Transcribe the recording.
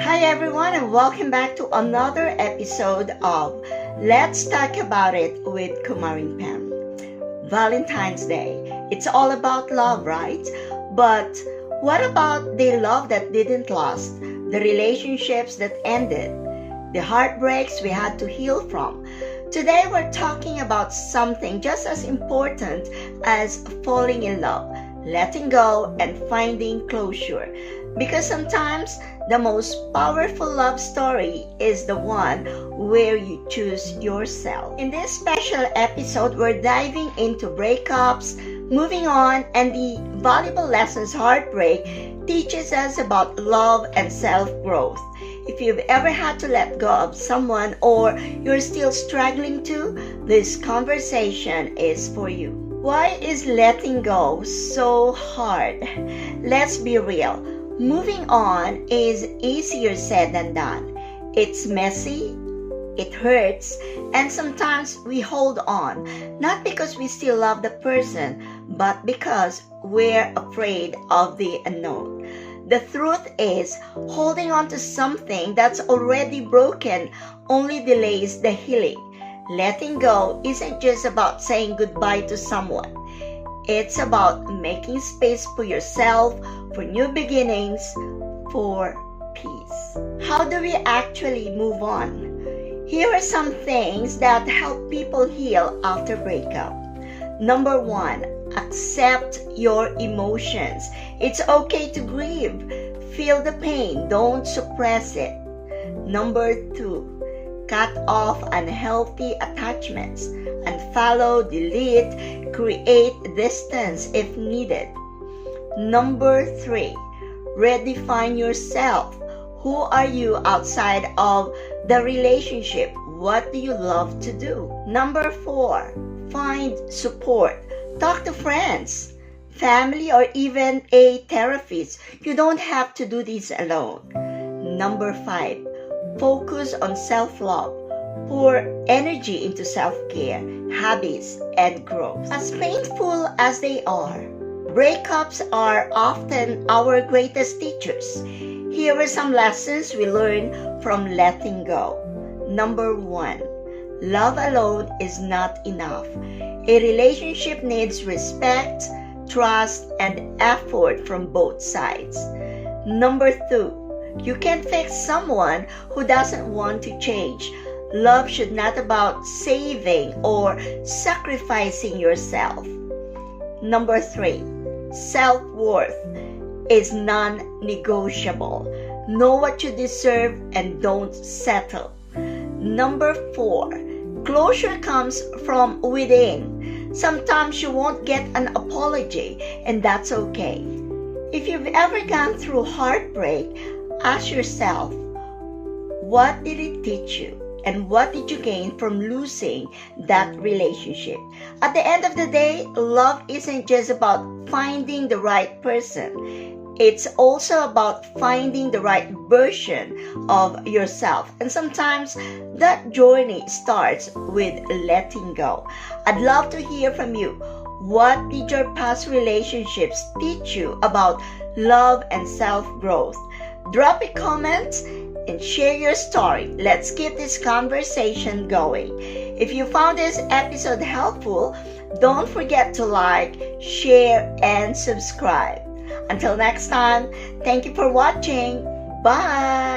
Hi everyone and welcome back to another episode of Let's Talk About It with Kumaring Pam. Valentine's Day. It's all about love, right? But what about the love that didn't last? The relationships that ended? The heartbreaks we had to heal from? Today we're talking about something just as important as falling in love, letting go, and finding closure. Because sometimes the most powerful love story is the one where you choose yourself. In this special episode, we're diving into breakups, moving on, and the valuable lessons heartbreak teaches us about love and self-growth. If you've ever had to let go of someone or you're still struggling to, this conversation is for you. Why is letting go so hard? Let's be real. Moving on is easier said than done. It's messy, it hurts, and sometimes we hold on, not because we still love the person, but because we're afraid of the unknown. The truth is, holding on to something that's already broken only delays the healing. Letting go isn't just about saying goodbye to someone. It's about making space for yourself, for new beginnings, for peace. How do we actually move on? Here are some things that help people heal after breakup. Number 1, accept your emotions. It's okay to grieve. Feel the pain, don't suppress it. Number 2, cut off unhealthy attachments. Unfollow, delete, create distance if needed. Number 3, redefine yourself. Who are you outside of the relationship? What do you love to do? Number 4, find support. Talk to friends, family, or even a therapist. You don't have to do this alone. Number 5, focus on self-love. Pour energy into self-care, habits, and growth. As painful as they are, breakups are often our greatest teachers. Here are some lessons we learn from letting go. Number 1, love alone is not enough. A relationship needs respect, trust, and effort from both sides. Number 2, you can't fix someone who doesn't want to change. Love should not be about saving or sacrificing yourself. Number 3, self-worth is non-negotiable. Know what you deserve and don't settle. Number 4, closure comes from within. Sometimes you won't get an apology, and that's okay. If you've ever gone through heartbreak, ask yourself, what did it teach you? And what did you gain from losing that relationship? At the end of the day, love isn't just about finding the right person. It's also about finding the right version of yourself. And sometimes that journey starts with letting go. I'd love to hear from you. What did your past relationships teach you about love and self-growth? Drop a comment and share your story. Let's keep this conversation going. If you found this episode helpful, don't forget to like, share, and subscribe. Until next time, thank you for watching. Bye!